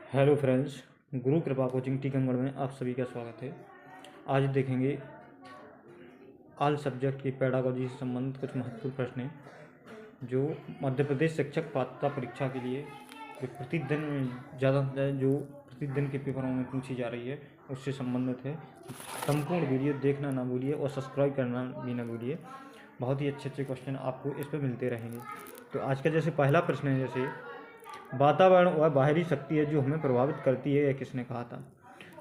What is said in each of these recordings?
Hello friends, गुरु कृपा coaching Tikamgarh में आप सभी का स्वागत है। आज देखेंगे ऑल सब्जेक्ट की पेडागोजी से संबंधित कुछ महत्वपूर्ण प्रश्न हैं जो मध्य प्रदेश शिक्षक पात्रता परीक्षा के लिए जो प्रतिदिन ज़्यादा जो प्रतिदिन के पेपरों में पूछी जा रही है उससे संबंधित है। संपूर्ण वीडियो देखना ना भूलिए और सब्सक्राइब करना भी ना भूलिए। बहुत ही अच्छे क्वेश्चन आपको इस पर मिलते रहेंगे। तो आज का जैसे पहला प्रश्न है, जैसे वातावरण वह बाहरी शक्ति है जो हमें प्रभावित करती है, यह किसने कहा था।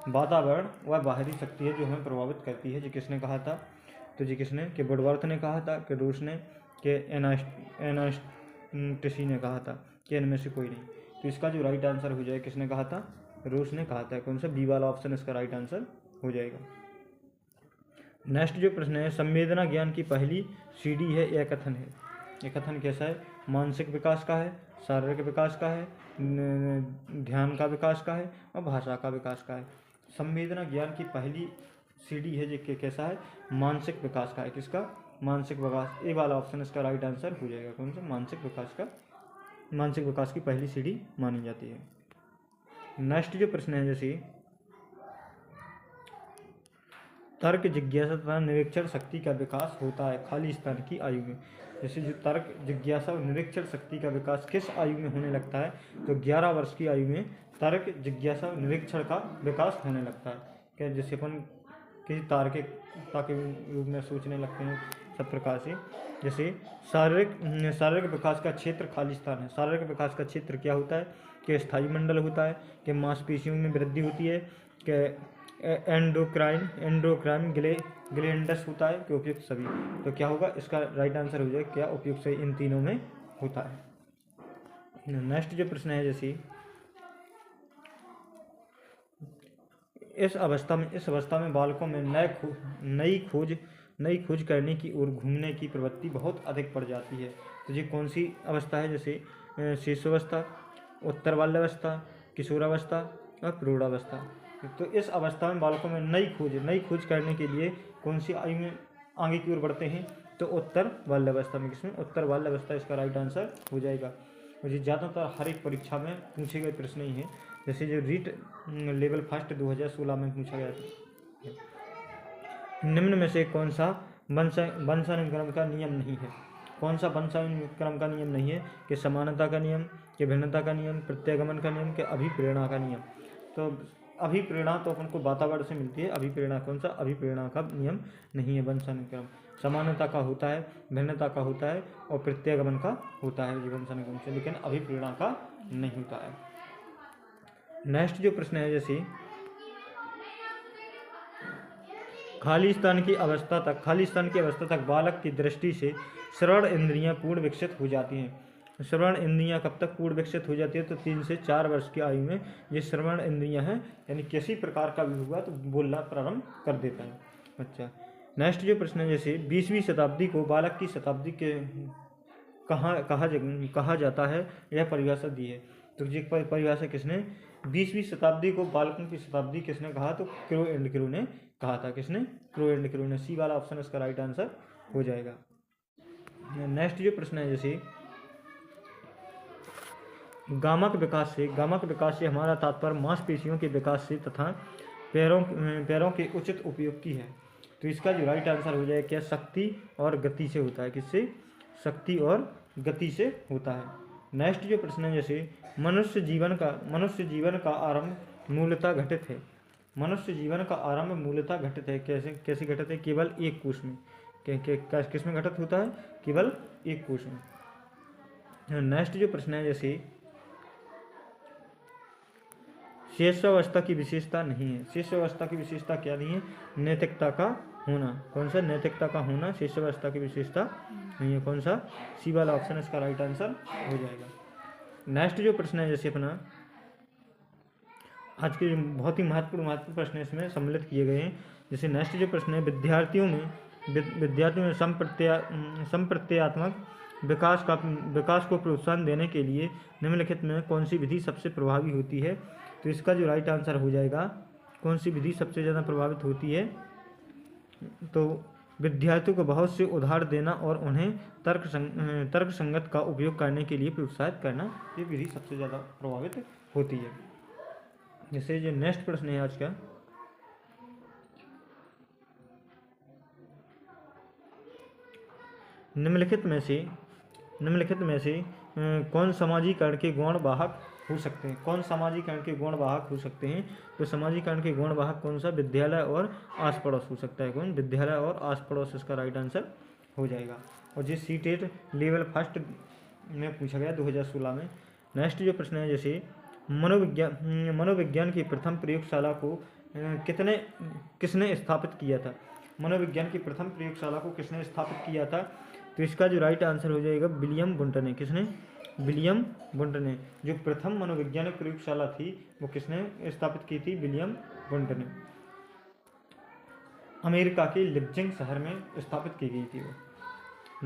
वातावरण वह बाहरी शक्ति है जो हमें प्रभावित करती है, जी किसने कहा था। तो जी किसने, कि वुडवर्थ ने कहा था, कि रूस ने, कि एनास्टसी ने कहा था, कि इनमें से कोई नहीं। तो इसका जो राइट आंसर हो जाए, किसने कहा था, रूस ने कहा था। कौन सा, बी वाला ऑप्शन इसका राइट आंसर हो जाएगा। नेक्स्ट जो प्रश्न है, संवेदना ज्ञान की पहली सीढ़ी है, यह कथन है। यह कथन कैसा है, मानसिक विकास का है, शारीरिक विकास का है, ध्यान का विकास का है और भाषा का विकास का है। संवेदना ज्ञान की पहली सीढ़ी है जो कैसा है, मानसिक विकास का है। किसका, मानसिक विकास। ए वाला ऑप्शन इसका राइट आंसर हो जाएगा। कौन सा, मानसिक विकास का, मानसिक विकास की पहली सीढ़ी मानी जाती है। नेक्स्ट जो प्रश्न है, जैसे तर्क जिज्ञासा तथा निरीक्षण शक्ति का विकास होता है खाली स्थान की आयु में। जैसे जो तर्क जिज्ञासा और निरीक्षण शक्ति का विकास किस आयु में होने लगता है, तो 11 वर्ष की आयु में तर्क जिज्ञासा और निरीक्षण का विकास होने लगता है। क्या, जैसे अपन किसी तार्किकता के रूप में सोचने लगते हैं, सब प्रकार से। जैसे शारीरिक विकास का क्षेत्र खाली स्थान है। शारीरिक विकास का क्षेत्र क्या होता है, कि स्थायी मंडल होता है, कि मांसपेशियों में वृद्धि होती है, कि एंडोक्राइन ग्लैंडस होता है, कि उपयुक्त सभी। तो क्या होगा, इसका राइट आंसर हो जाएगा क्या, उपयुक्त सभी इन तीनों में होता है। नेक्स्ट जो प्रश्न है, जैसे इस अवस्था में बालकों में नई खोज करने की ओर घूमने की प्रवृत्ति बहुत अधिक बढ़ जाती है। तो ये कौन सी अवस्था है, जैसे शिशुअवस्था, उत्तर बाल्यावस्था, किशोरावस्था और प्रौढ़ावस्था। तो इस अवस्था में बालकों में नई खोज करने के लिए कौन सी आयु में आगे की ओर बढ़ते हैं, तो उत्तर बाल्यावस्था में। किसमें, उत्तर बाल्यावस्था इसका राइट आंसर हो जाएगा। और ये ज़्यादातर हर एक परीक्षा में पूछे गए प्रश्न ही है। जैसे जो रीट लेवल फर्स्ट 2016 में पूछा गया था, निम्न में से कौन सा वंशानुक्रम का नियम नहीं है। कौन सा वंशानुक्रम का नियम नहीं है, कि समानता का नियम, कि भिन्नता का नियम, प्रत्यागमन का नियम, कि अभिप्रेरणा का नियम। तो अभिप्रेरणा तो अपन को वातावरण से मिलती है। अभिप्रेरणा कौन सा, अभिप्रेरणा का नियम नहीं है वंशानुक्रम। समानता का होता है, भिन्नता का होता है और प्रत्यागमन का होता है जी वंशानुक्रम से, लेकिन अभिप्रेरणा का नहीं होता है। नेक्स्ट जो प्रश्न है, जैसे खाली स्थान की अवस्था तक बालक की दृष्टि से श्रवण इंद्रियां पूर्ण विकसित हो जाती हैं। श्रवण इंद्रियां कब तक पूर्ण विकसित हो जाती है, तो 3 से 4 वर्ष की आयु में ये श्रवण इंद्रियां हैं, यानी किसी प्रकार का भी हुआ तो बोलना प्रारंभ कर देता है बच्चा। नेक्स्ट जो प्रश्न है, जैसे 20वीं शताब्दी को बालक की शताब्दी के कहा जाता है, यह परिभाषा दी है। तो ये परिभाषा किसने, 20वीं शताब्दी को बालकों की शताब्दी किसने कहा, तो क्रो एंड क्रू ने कहा था। किसने, क्रो एंड क्रू ने। सी वाला ऑप्शन इसका राइट आंसर हो जाएगा। नेक्स्ट जो प्रश्न है, जैसे गामक विकास से हमारा तात्पर्य मांसपेशियों के विकास से तथा पैरों के उचित उपयोग की है। तो इसका जो राइट आंसर हो जाएगा क्या, शक्ति और गति से होता है। किससे, शक्ति और गति से होता है। नेक्स्ट जो प्रश्न है, जैसे मनुष्य जीवन का आरंभ मूलतः घटित है। मनुष्य जीवन का आरंभ मूलतः घटित है। कैसे घटित है, केवल एक कोश में। किस में घटित होता है, केवल एक कोश में। नेक्स्ट जो प्रश्न है, जैसे शिशुअवस्था की विशेषता नहीं है। शिशुअवस्था की विशेषता क्या नहीं है, नैतिकता का होना। कौन सा, नैतिकता का होना शिशुअवस्था की विशेषता नहीं है। कौन सा, सी वाला ऑप्शन इसका राइट आंसर हो जाएगा। नेक्स्ट जो प्रश्न है, जैसे अपना आज के बहुत ही महत्वपूर्ण प्रश्न इसमें सम्मिलित किए गए हैं। जैसे नेक्स्ट जो प्रश्न है, विद्यार्थियों में संप्रत्यात्मक विकास को प्रोत्साहन देने के लिए निम्नलिखित में कौन सी विधि सबसे प्रभावी होती है। तो इसका जो राइट आंसर हो जाएगा, कौन सी विधि सबसे ज़्यादा प्रभावित होती है, तो विद्यार्थियों को बहुत से उदाहरण देना और उन्हें तर्क संगत का उपयोग करने के लिए प्रोत्साहित करना, ये विधि सबसे ज़्यादा प्रभावित होती है। जैसे जो नेक्स्ट प्रश्न है आज का, निम्नलिखित में से कौन सामाजिकरण के गुण वाहक हो सकते हैं? कौन सामाजिकरण के गुण वाहक हो सकते हैं? तो सामाजिकरण के गुण वाहक कौन सा? विद्यालय और आस पड़ोस हो सकता है। कौन? विद्यालय और आस पड़ोस इसका राइट आंसर हो जाएगा। और जिस सीटेट लेवल फर्स्ट में पूछा गया 2016 में। नेक्स्ट जो प्रश्न है, जैसे मनोविज्ञान की प्रथम प्रयोगशाला को किसने स्थापित किया था? मनोविज्ञान की प्रथम प्रयोगशाला को किसने स्थापित किया था? तो इसका जो राइट आंसर हो जाएगा विलियम वुंट ने। किसने? विलियम वुंट ने। जो प्रथम मनोवैज्ञानिक प्रयोगशाला थी वो किसने स्थापित की थी? विलियम वुंट ने। अमेरिका के लिप्जिंग शहर में स्थापित की गई थी वो।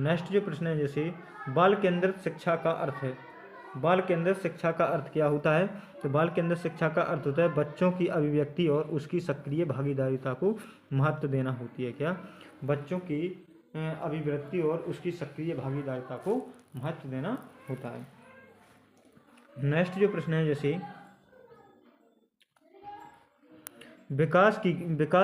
नेक्स्ट जो प्रश्न है, जैसे बाल केंद्रित शिक्षा का अर्थ है। बाल केंद्रित शिक्षा का अर्थ क्या होता है? तो बाल केंद्रित शिक्षा का अर्थ होता है बच्चों की अभिव्यक्ति और उसकी सक्रिय भागीदारिता को महत्व देना होती है। क्या? बच्चों की अभिव्यक्ति और उसकी सक्रिय भागीदारिता को महत्व देना होता है। नेक्स्ट जो प्रश्न है, जैसे विकास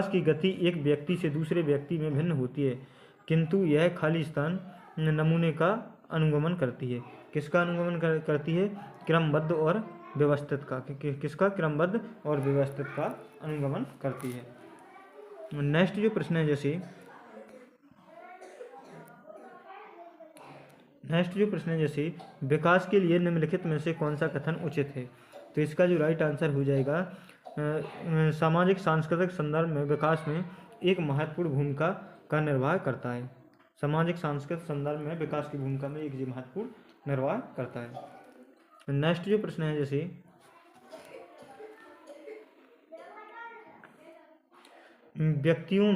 की गति एक व्यक्ति से दूसरे व्यक्ति में भिन्न होती है, किंतु यह खाली स्थान नमूने का अनुगमन करती है। किसका अनुगमन करती है? क्रमबद्ध और व्यवस्थित का। किसका? क्रमबद्ध और व्यवस्थित का अनुगमन करती है। नेक्स्ट जो प्रश्न है, जैसे विकास के लिए निम्नलिखित में से कौन सा कथन उचित है? तो इसका जो राइट आंसर हो जाएगा सामाजिक सांस्कृतिक संदर्भ में विकास में एक महत्वपूर्ण भूमिका का निर्वाह करता है। सामाजिक सांस्कृतिक संदर्भ में विकास की भूमिका में एक महत्वपूर्ण निर्वाह करता है। नेक्स्ट जो प्रश्न है, जैसे व्यक्तियों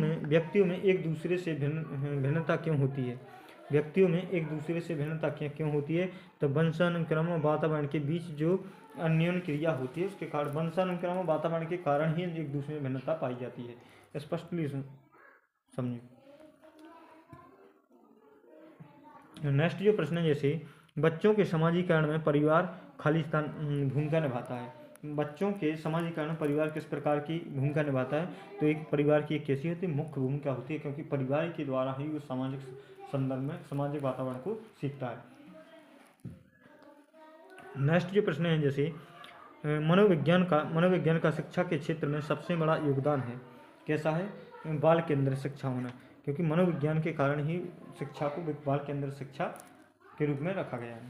में एक दूसरे से भिन्नता क्यों होती है? व्यक्तियों में एक दूसरे से भिन्नता क्यों होती है? तो वंशानुक्रम और वातावरण के बीच जो अन्योन्य क्रिया होती है उसके कारण, वंशानुक्रम और वातावरण के कारण ही एक दूसरे में भिन्नता पाई जाती है। स्पष्टली समझिए। नेक्स्ट जो प्रश्न है, जैसे बच्चों के समाजीकरण में परिवार खालिस्तान भूमिका निभाता है। बच्चों के समाजीकरण में परिवार किस प्रकार की भूमिका निभाता है? तो एक परिवार की एक कैसी होती है? मुख्य भूमिका होती है, क्योंकि परिवार के द्वारा ही वो सामाजिक संदर्भ में सामाजिक वातावरण को सीखता है। नेक्स्ट जो प्रश्न है, जैसे मनोविज्ञान का शिक्षा के क्षेत्र में सबसे बड़ा योगदान है। कैसा है? बाल केंद्रित शिक्षा होना, क्योंकि मनोविज्ञान के कारण ही शिक्षा को बाल केंद्रित शिक्षा के रूप में रखा गया है।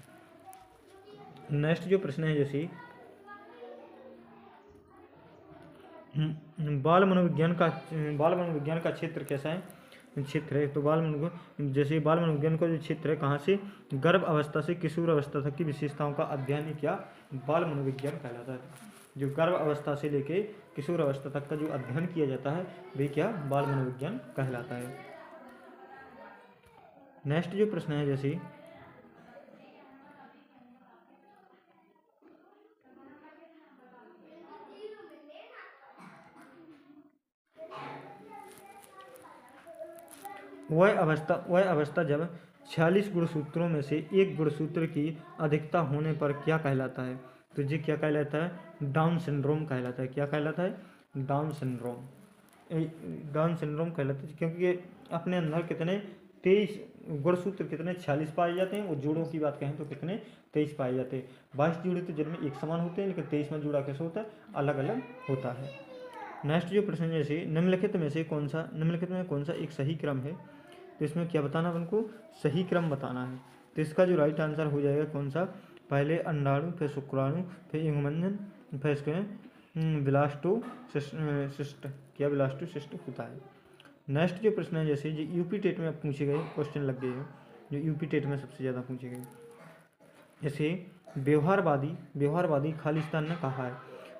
नेक्स्ट जो प्रश्न है, जैसे बाल मनोविज्ञान का क्षेत्र कैसा है? क्षेत्र है तो बाल मनोविज्ञान का जो क्षेत्र है, कहाँ से? गर्भ अवस्था से किशोर अवस्था तक की विशेषताओं का अध्ययन ही क्या? बाल मनोविज्ञान कहलाता है। जो गर्भ अवस्था से लेके किशोर अवस्था तक का जो अध्ययन किया जाता है वे क्या? बाल मनोविज्ञान कहलाता है। नेक्स्ट जो प्रश्न है, जैसे वह अवस्था जब 46 गुणसूत्रों में से एक गुणसूत्र की अधिकता होने पर क्या कहलाता है? तो ये क्या कहलाता है? डाउन सिंड्रोम कहलाता है। क्या कहलाता है? डाउन सिंड्रोम कहलाता है, क्योंकि ये अपने अंदर कितने 23 गुणसूत्र कितने 46 पाए जाते हैं, और जोड़ों की बात कहें तो कितने 23 पाए जाते हैं। 22 जोड़े तो जिनमें एक समान होते हैं, लेकिन 23 में जोड़ा कैसे होता है? अलग अलग होता है। नेक्स्ट जो प्रश्न है, जैसे निम्नलिखित में कौन सा एक सही क्रम है? तो इसमें क्या बताना है हमको? सही क्रम बताना है। तो इसका जो राइट आंसर हो जाएगा कौन सा? पहले अंडाणु, फिर शुक्राणु, फिर इंगुमंजन, फिर इसके ब्लास्टोसिस्ट होता है। नेक्स्ट जो प्रश्न है, जैसे जो यूपी टेट में पूछे गए क्वेश्चन लग गए हैं, जो यूपी टेट में सबसे ज़्यादा पूछे गए, जैसे व्यवहारवादी खालिस्तान ने कहा है,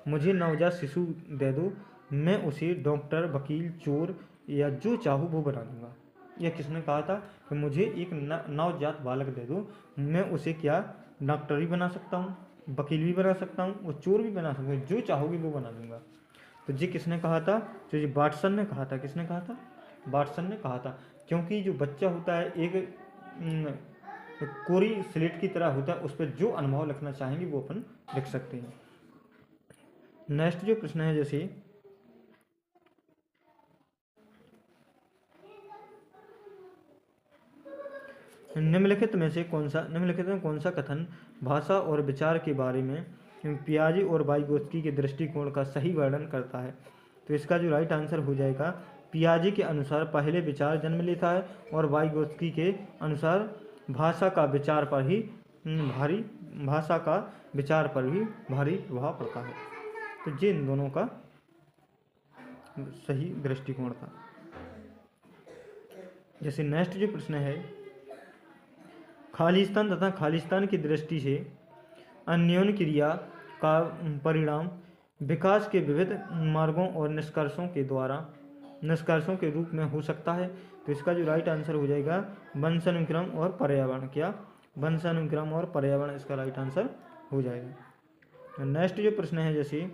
मुझे नवजात शिशु दे दो, मैं उसे डॉक्टर, वकील, चोर या जो चाहूँ वो बना दूंगा। यह किसने कहा था? कि मुझे एक नवजात बालक दे दो, मैं उसे क्या? डॉक्टर भी बना सकता हूँ, वकील भी बना सकता हूँ और चोर भी बना सकता हूँ, जो चाहोगे वो बना दूंगा। तो ये किसने कहा था? तो ये वाटसन ने कहा था। किसने कहा था? वाटसन ने कहा था, क्योंकि जो बच्चा होता है एक कोरी स्लेट की तरह होता है, उस पर जो अनुभव लिखना चाहेंगे वो अपन लिख सकते हैं। नेक्स्ट जो प्रश्न है जैसे निम्नलिखित में कौन सा कथन भाषा और विचार के बारे में पियाजे और वाइगोत्स्की के दृष्टिकोण का सही वर्णन करता है? तो इसका जो राइट आंसर हो जाएगा, पियाजे के अनुसार पहले विचार जन्म लेता है और वाइगोत्स्की के अनुसार भाषा का विचार पर भी भारी प्रभाव पड़ता है। तो ये इन दोनों का सही दृष्टिकोण था। जैसे नेक्स्ट जो प्रश्न है, खालिस्तान तथा खालिस्तान की दृष्टि से अन्योन्य क्रिया का परिणाम विकास के विविध मार्गों और निष्कर्षों के रूप में हो सकता है। तो इसका जो राइट आंसर हो जाएगा वंशानुक्रम और पर्यावरण। क्या? वंशानुक्रम और पर्यावरण इसका राइट आंसर हो जाएगा। नेक्स्ट जो प्रश्न है जैसे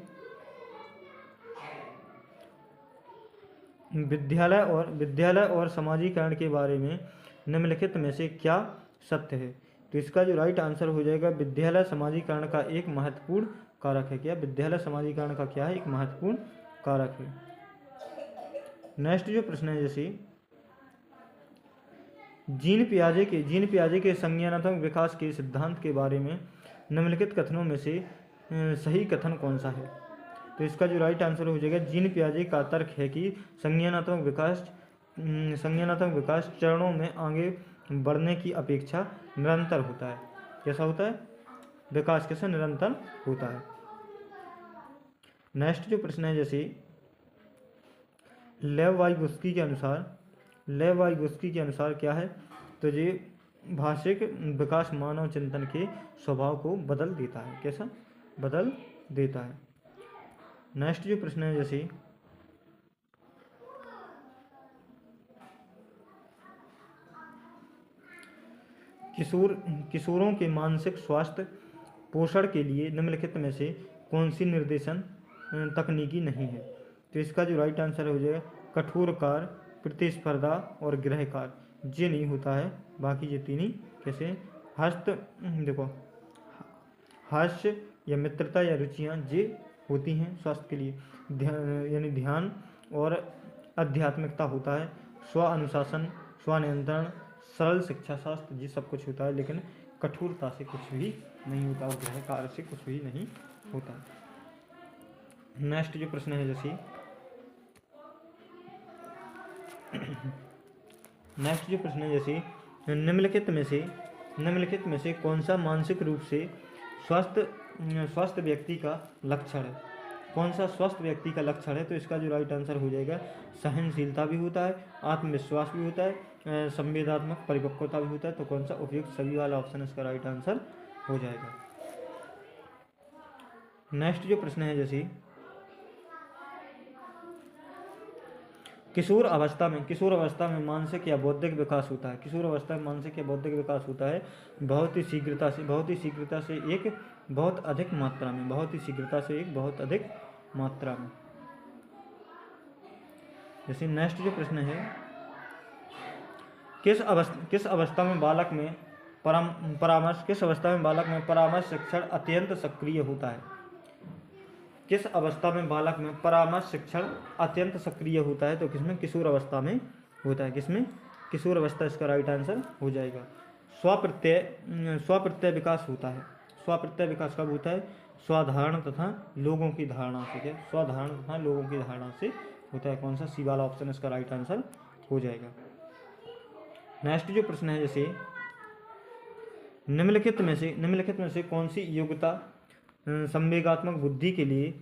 विद्यालय और समाजीकरण के बारे में निम्नलिखित में से क्या सत्य है? तो इसका जो राइट आंसर हो जाएगा, विद्यालय समाजीकरण का एक महत्वपूर्ण कारक है। क्या? विद्यालय समाजीकरण का क्या है? एक महत्वपूर्ण कारक है। नेक्स्ट जो प्रश्न है जैसे जीन पियाजे के संज्ञानात्मक विकास के सिद्धांत के बारे में निम्नलिखित कथनों में से सही कथन कौन सा है? तो इसका जो राइट आंसर हो जाएगा, जीन पियाजे का तर्क है कि संज्ञानात्मक विकास चरणों में आगे बढ़ने की अपेक्षा निरंतर होता है। कैसा होता है? विकास कैसे निरंतर होता है। नेक्स्ट जो प्रश्न है जैसे लेव वाइगोत्स्की के अनुसार क्या है? तो ये भाषिक विकास मानव चिंतन के स्वभाव को बदल देता है। कैसा? बदल देता है। नेक्स्ट जो प्रश्न है जैसे किशोरों के मानसिक स्वास्थ्य पोषण के लिए निम्नलिखित में से कौन सी निर्देशन तकनीकी नहीं है? तो इसका जो राइट आंसर हो जाएगा, कठोर कार्य, प्रतिस्पर्धा और गृह कार्य। ये नहीं होता है, बाकी ये तीन ही कैसे हास्य या मित्रता या रुचियाँ ये होती हैं स्वास्थ्य के लिए। यानी ध्यान और आध्यात्मिकता होता है, स्व अनुशासन, स्वनियंत्रण, सरल शिक्षा शास्त्र, ये सब कुछ होता है, लेकिन कठोरता से कुछ भी नहीं होता और गृह कार्य से कुछ भी नहीं होता। नेक्स्ट जो प्रश्न है जैसे निम्नलिखित में से कौन सा मानसिक रूप से स्वस्थ व्यक्ति का लक्षण है? कौन सा स्वस्थ व्यक्ति का लक्षण है? तो इसका जो राइट आंसर हो जाएगा, सहनशीलता भी होता है, आत्मविश्वास भी होता है, संवेदनात्मक परिपक्वता भी होता है। तो कौन सा उपयुक्त सभी वाला ऑप्शन इसका राइट आंसर हो जाएगा। नेक्स्ट जो प्रश्न है जैसे किशोर अवस्था में मानसिक या बौद्धिक विकास होता है। किशोर अवस्था में मानसिक या बौद्धिक विकास होता है बहुत ही शीघ्रता से एक बहुत अधिक मात्रा में। जैसे नेक्स्ट जो प्रश्न है, किस अवस्था में बालक में परामर्श शिक्षण अत्यंत सक्रिय होता है? किस अवस्था में बालक में परामर्श शिक्षण अत्यंत सक्रिय होता है? तो किसमें? किशोर अवस्था में होता है। किसमें? किशोर अवस्था इसका राइट आंसर हो जाएगा। स्वप्रत्यय विकास होता है। स्वप्रत्यय विकास कब होता है? स्वाधारण तथा लोगों की धारणा से। क्या? स्वाधारण तथा लोगों की धारणा से होता है। कौन सा? सी वाला ऑप्शन इसका राइट आंसर हो जाएगा। नेक्स्ट जो प्रश्न है जैसे निम्नलिखित में से कौन सी योग्यता संवेगात्मक बुद्धि के लिए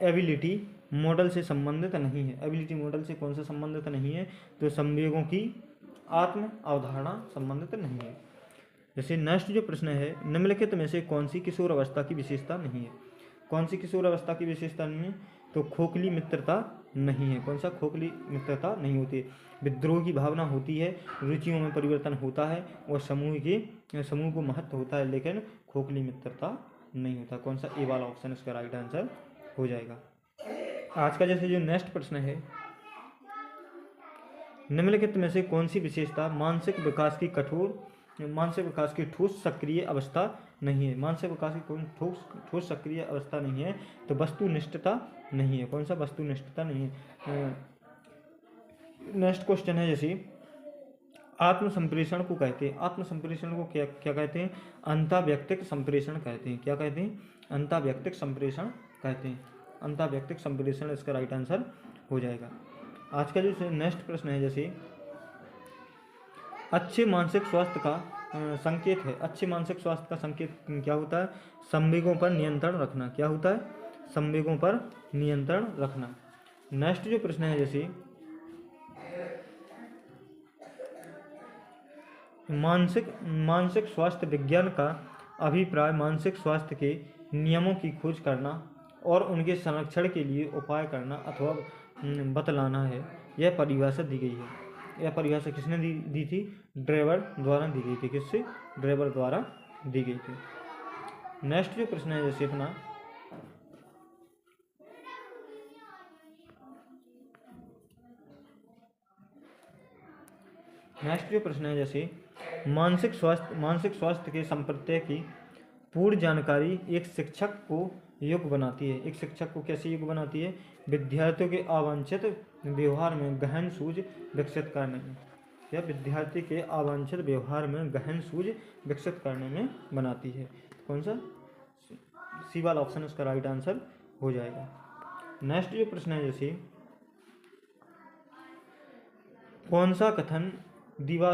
एबिलिटी मॉडल से संबंधित नहीं है? एबिलिटी मॉडल से कौन सा संबंधित नहीं है? तो संवेगों की आत्म अवधारणा संबंधित नहीं है। जैसे नेक्स्ट जो प्रश्न है, निम्नलिखित में से कौन सी किशोर अवस्था की विशेषता नहीं है? कौन सी किशोर अवस्था की विशेषता नहीं है? तो खोखली मित्रता नहीं है। कौन सा? खोखली मित्रता नहीं होती। विद्रोह की भावना होती है, रुचियों में परिवर्तन होता है और समूह को महत्व होता है, लेकिन खोखली मित्रता नहीं होता। कौन सा? ए वाला ऑप्शन इसका राइट आंसर हो जाएगा। आज का जैसे जो नेक्स्ट प्रश्न है, निम्नलिखित में से कौन सी विशेषता मानसिक विकास की कठोर मानसिक विकास की ठोस सक्रिय अवस्था नहीं है। मानसिक विकास की कोई ठोस सक्रिय अवस्था नहीं है, तो वस्तुनिष्ठता नहीं है। कौन सा? वस्तुनिष्ठता नहीं है। नेक्स्ट क्वेश्चन है जैसे आत्म संप्रेषण को कहते हैं, आत्म संप्रेषण को क्या क्या कहते हैं? अंतःव्यक्तिक संप्रेषण कहते हैं। क्या कहते हैं? अंतःव्यक्तिक संप्रेषण कहते हैं। अंतःव्यक्तिक संप्रेषण इसका राइट आंसर हो जाएगा। आज का जो नेक्स्ट प्रश्न है जैसे अच्छे मानसिक स्वास्थ्य का संकेत है। अच्छे मानसिक स्वास्थ्य का संकेत क्या होता है? संवेगों पर नियंत्रण रखना। क्या होता है? संवेगों पर नियंत्रण रखना। नेक्स्ट जो प्रश्न है जैसे मानसिक स्वास्थ्य विज्ञान का अभिप्राय मानसिक स्वास्थ्य के नियमों की खोज करना और उनके संरक्षण के लिए उपाय करना अथवा बतलाना है। यह परिभाषा दी गई है। यह परिभाषा किसने दी थी? ड्रेबर द्वारा दी गई थी। किससे? ड्रेबर द्वारा दी गई थी। नेक्स्ट जो प्रश्न है जैसे अपना नेक्स्ट जो प्रश्न है जैसे मानसिक स्वास्थ्य के संप्रत्यय की पूर्ण जानकारी एक शिक्षक को योग्य बनाती है। एक शिक्षक को कैसे योग्य बनाती है? विद्यार्थियों के अवांछित व्यवहार में गहन सूझ विकसित करने में। या विद्यार्थी के अवांछित व्यवहार में गहन सूझ विकसित करने में बनाती है। कौन सा? सी वाला ऑप्शन इसका राइट आंसर हो जाएगा। नेक्स्ट जो प्रश्न है जैसे कौन सा कथन दीवा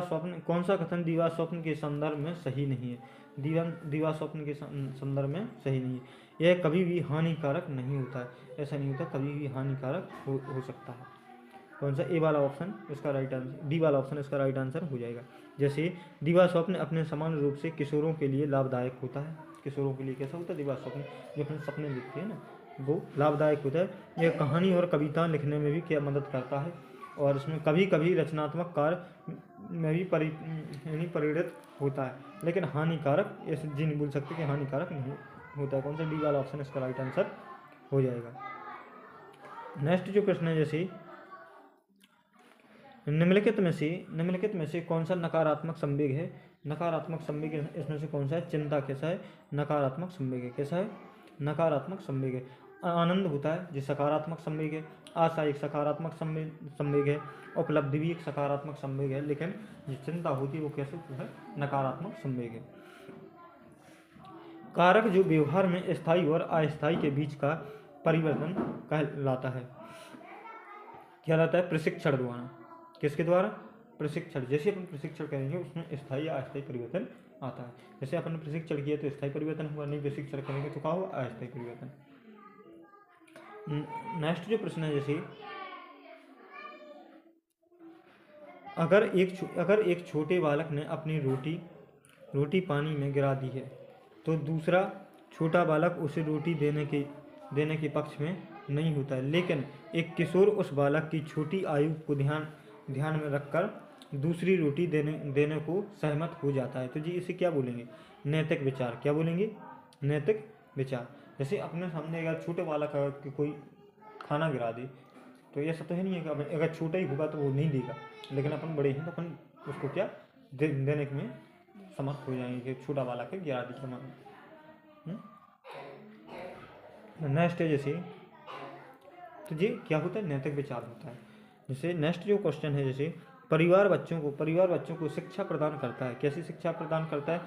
स्वप्न के संदर्भ में सही नहीं है? दीवा स्वप्न के संदर्भ में सही नहीं है। यह कभी भी हानिकारक नहीं होता है। ऐसा नहीं होता, कभी भी हानिकारक हो सकता है। कौन सा? ए वाला ऑप्शन इसका राइट आंसर, डी वाला ऑप्शन इसका राइट आंसर हो जाएगा। जैसे दीवा स्वप्न अपने समान रूप से किशोरों के लिए लाभदायक होता है। किशोरों के लिए कैसा होता है? दीवा स्वप्न जो अपने सपने लिखते हैं ना, वो लाभदायक होता है। यह कहानी और कविता लिखने में भी क्या मदद करता है, और इसमें कभी कभी रचनात्मक कार्य में भी परिणत होता है, लेकिन हानिकारक ऐसे जी नहीं बोल सकते कि हानिकारक नहीं होता है। कौन सा? डी वाला ऑप्शन इसका राइट आंसर हो जाएगा। नेक्स्ट जो प्रश्न है जैसे निम्नलिखित में से कौन सा नकारात्मक संवेग है? नकारात्मक संवेग इसमें से कौन सा है? चिंता कैसा है? नकारात्मक संवेग है। कैसा है? नकारात्मक संवेग है। आनंद होता है जो सकारात्मक संवेग है। आशा एक सकारात्मक संवेग है। उपलब्धि भी एक सकारात्मक संवेग है, लेकिन जो चिंता होती है वो कैसे है? नकारात्मक संवेग है। कारक जो व्यवहार में स्थायी और अस्थायी के बीच का परिवर्तन कहलाता है। क्या लाता है? प्रशिक्षण द्वारा। किसके द्वारा? प्रशिक्षण। जैसे अपन प्रशिक्षण करेंगे उसमें स्थायी या अस्थायी परिवर्तन आता है। जैसे अपन ने प्रशिक्षण किया तो स्थायी परिवर्तन हुआ, नहीं प्रशिक्षण करेंगे तो क्या हुआ? अस्थायी परिवर्तन। नेक्स्ट जो प्रश्न है जैसे अगर एक छोटे बालक ने अपनी रोटी पानी में गिरा दी है, तो दूसरा छोटा बालक उसे रोटी देने के पक्ष में नहीं होता है, लेकिन एक किशोर उस बालक की छोटी आयु को ध्यान में रखकर दूसरी रोटी देने को सहमत हो जाता है। तो जी इसे क्या बोलेंगे? नैतिक विचार। क्या बोलेंगे? नैतिक विचार। जैसे अपने सामने अगर छोटे बालक कोई खाना गिरा दे, तो ऐसा तो है नहीं है कि अगर छोटा ही होगा तो वो नहीं देगा, लेकिन अपन बड़े हैं तो अपन उसको क्या देने में समर्थ हो जाएंगे कि छोटा बालक है गिरा दी सामान। नेक्स्ट है जैसे तो ये क्या होता है? नैतिक विचार होता है। जैसे नेक्स्ट जो क्वेश्चन है जैसे परिवार बच्चों को शिक्षा प्रदान करता है। कैसी शिक्षा प्रदान करता है?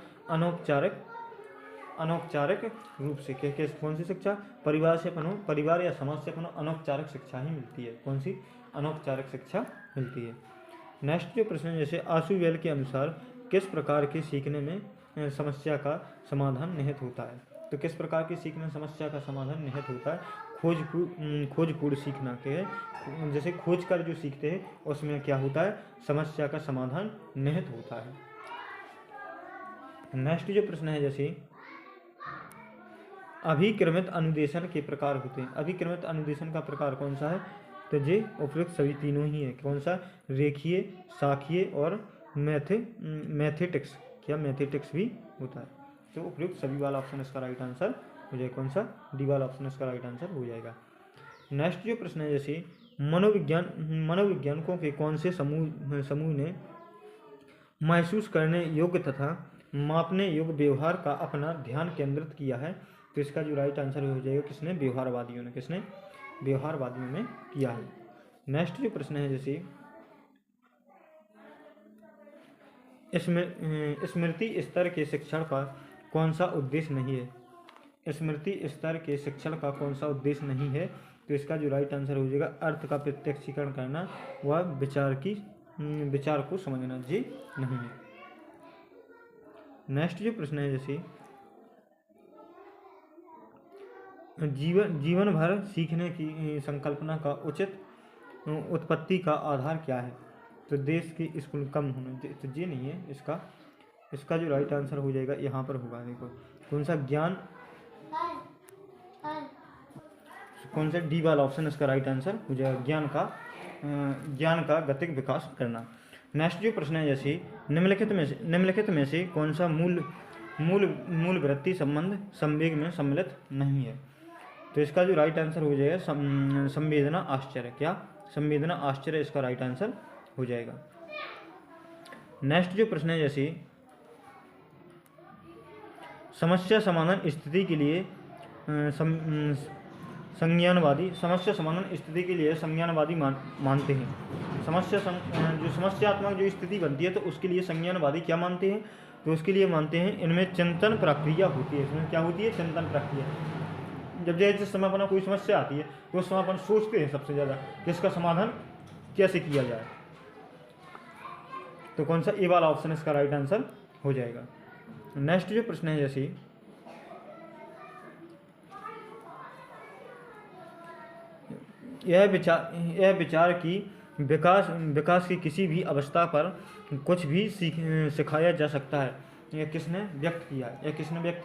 अनौपचारिक रूप से। कौन सी शिक्षा? परिवार या समाज से अपनो अनौपचारिक शिक्षा ही मिलती है। कौन सी? अनौपचारिक शिक्षा मिलती है। नेक्स्ट जो प्रश्न है जैसे आशुवेल के अनुसार किस प्रकार के सीखने में समस्या का समाधान निहित होता है? तो किस प्रकार की सीखने समस्या का समाधान निहित होता है? खोजपूर्ण सीखना के जैसे खोज कर जो सीखते हैं उसमें क्या होता है? समस्या का समाधान निहित होता है। नेक्स्ट जो प्रश्न है जैसे अभिक्रमित अनुदेशन के प्रकार होते हैं। अभिक्रमित अनुदेशन का प्रकार कौन सा है? तो ये उपयुक्त सभी तीनों ही है। कौन सा? रेखीय, शाखीय और मैथेटिक्स। क्या मैथेटिक्स भी होता है? तो उपयुक्त सभी वाला ऑप्शन इसका राइट आंसर हो जाएगा। कौन सा? डी वाला ऑप्शन इसका राइट आंसर हो जाएगा। नेक्स्ट जो प्रश्न है जैसे मनोवैज्ञानिकों के कौन से समूह ने महसूस करने योग्य तथा मापने योग्य व्यवहार का अपना ध्यान केंद्रित किया है। तो इसका जो राइट आंसर हो जाएगा किसने, व्यवहारवादियों ने, किसने, व्यवहारवादियों ने किया है। नेक्स्ट जो प्रश्न है जैसे स्मृति स्तर के शिक्षण का कौन सा उद्देश्य नहीं है। स्मृति स्तर के शिक्षण का कौन सा उद्देश्य नहीं है। तो इसका जो राइट आंसर हो जाएगा अर्थ का प्रत्यक्षीकरण करना व विचार को समझना, जी नहीं है। नेक्स्ट जो प्रश्न है जैसे जीवन भर सीखने की संकल्पना का उचित उत्पत्ति का आधार क्या है। तो देश की स्कूल कम होना, तो ये नहीं है इसका जो राइट आंसर हो जाएगा यहाँ पर होगा। देखो कौन सा ज्ञान, कौन सा डी वाला ऑप्शन इसका राइट आंसर हो जाएगा, ज्ञान का गतिक विकास करना। नेक्स्ट जो प्रश्न है जैसे निम्नलिखित में से कौन सा मूल वृत्ति संबंध संवेग में सम्मिलित नहीं है। तो इसका जो राइट आंसर हो जाएगा संवेदना आश्चर्य, क्या, संवेदना आश्चर्य इसका राइट आंसर हो जाएगा। नेक्स्ट जो प्रश्न है जैसे समस्या समाधान स्थिति के लिए संज्ञानवादी मानते हैं। जो समस्यात्मक जो स्थिति बनती है तो उसके लिए संज्ञानवादी क्या मानते हैं। तो उसके लिए मानते हैं इनमें चिंतन प्रक्रिया होती है। इसमें क्या होती है, चिंतन प्रक्रिया। जब जिस समय अपना कोई समस्या आती है तो उस समय अपन सोचते हैं सबसे ज़्यादा कि इसका समाधान कैसे किया जाए। तो कौन सा ए वाला ऑप्शन इसका राइट आंसर हो जाएगा। नेक्स्ट जो प्रश्न है जैसे यह विचार की विकास की किसी भी अवस्था पर कुछ भी सिखाया जा सकता है। यह किसने व्यक्त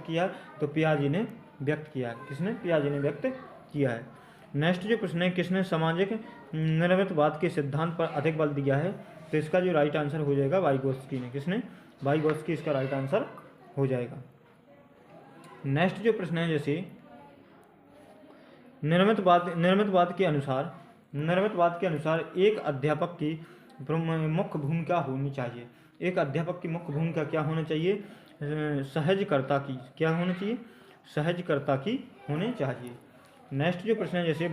किया है, तो पियाजे ने व्यक्त किया है। किसने, पियाजे ने व्यक्त किया है। नेक्स्ट जो प्रश्न है किसने सामाजिक निर्मितवाद के सिद्धांत पर अधिक बल दिया है। तो इसका जो राइट आंसर हो जाएगा वाइगोत्स्की ने। किसने, वाइगोत्स्की इसका राइट आंसर हो जाएगा। नेक्स्ट जो प्रश्न है जैसे निर्मितवाद के अनुसार एक अध्यापक की मुख्य भूमिका होनी चाहिए। एक अध्यापक की मुख्य भूमिका क्या होनी चाहिए, सहजकर्ता की, क्या होनी चाहिए, सहजकर्ता की होनी चाहिए। नेक्स्ट जो प्रश्न है जैसे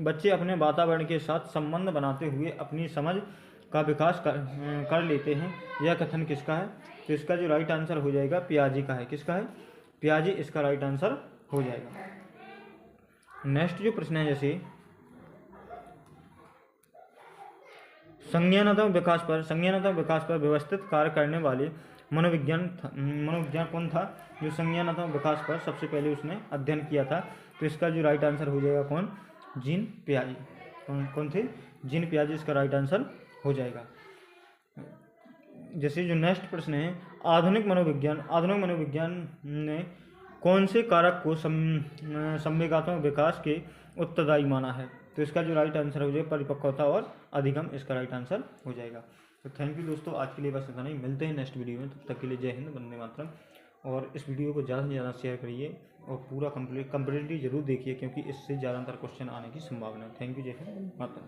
बच्चे अपने वातावरण के साथ संबंध बनाते हुए अपनी समझ का विकास कर लेते हैं। यह कथन किसका है। तो इसका जो राइट आंसर हो जाएगा पियाजे का है। किसका है, पियाजे इसका राइट आंसर हो जाएगा। नेक्स्ट जो प्रश्न है जैसे संज्ञानात्मक विकास पर व्यवस्थित कार्य करने वाले मनोविज्ञान कौन था। जो संज्ञानात्मक विकास पर सबसे पहले उसने अध्ययन किया था। तो इसका जो राइट आंसर हो जाएगा कौन, जीन पियाजे। कौन थे, जीन पियाजे इसका राइट आंसर हो जाएगा। जैसे जो नेक्स्ट प्रश्न है आधुनिक मनोविज्ञान ने कौन से कारक को संवेगात्मक विकास के उत्तरदायी माना है। तो इसका जो राइट आंसर हो जाएगा परिपक्वता और अधिगम इसका राइट आंसर हो जाएगा। तो थैंक यू दोस्तों, आज के लिए बस इतना ही। मिलते हैं नेक्स्ट वीडियो में, तब तक के लिए जय हिंद, वंदे मातरम। और इस वीडियो को ज़्यादा से ज़्यादा शेयर करिए और पूरा कंप्लीटली जरूर देखिए क्योंकि इससे ज़्यादातर क्वेश्चन आने की संभावना है। थैंक यू, जय हिंद, मातरम।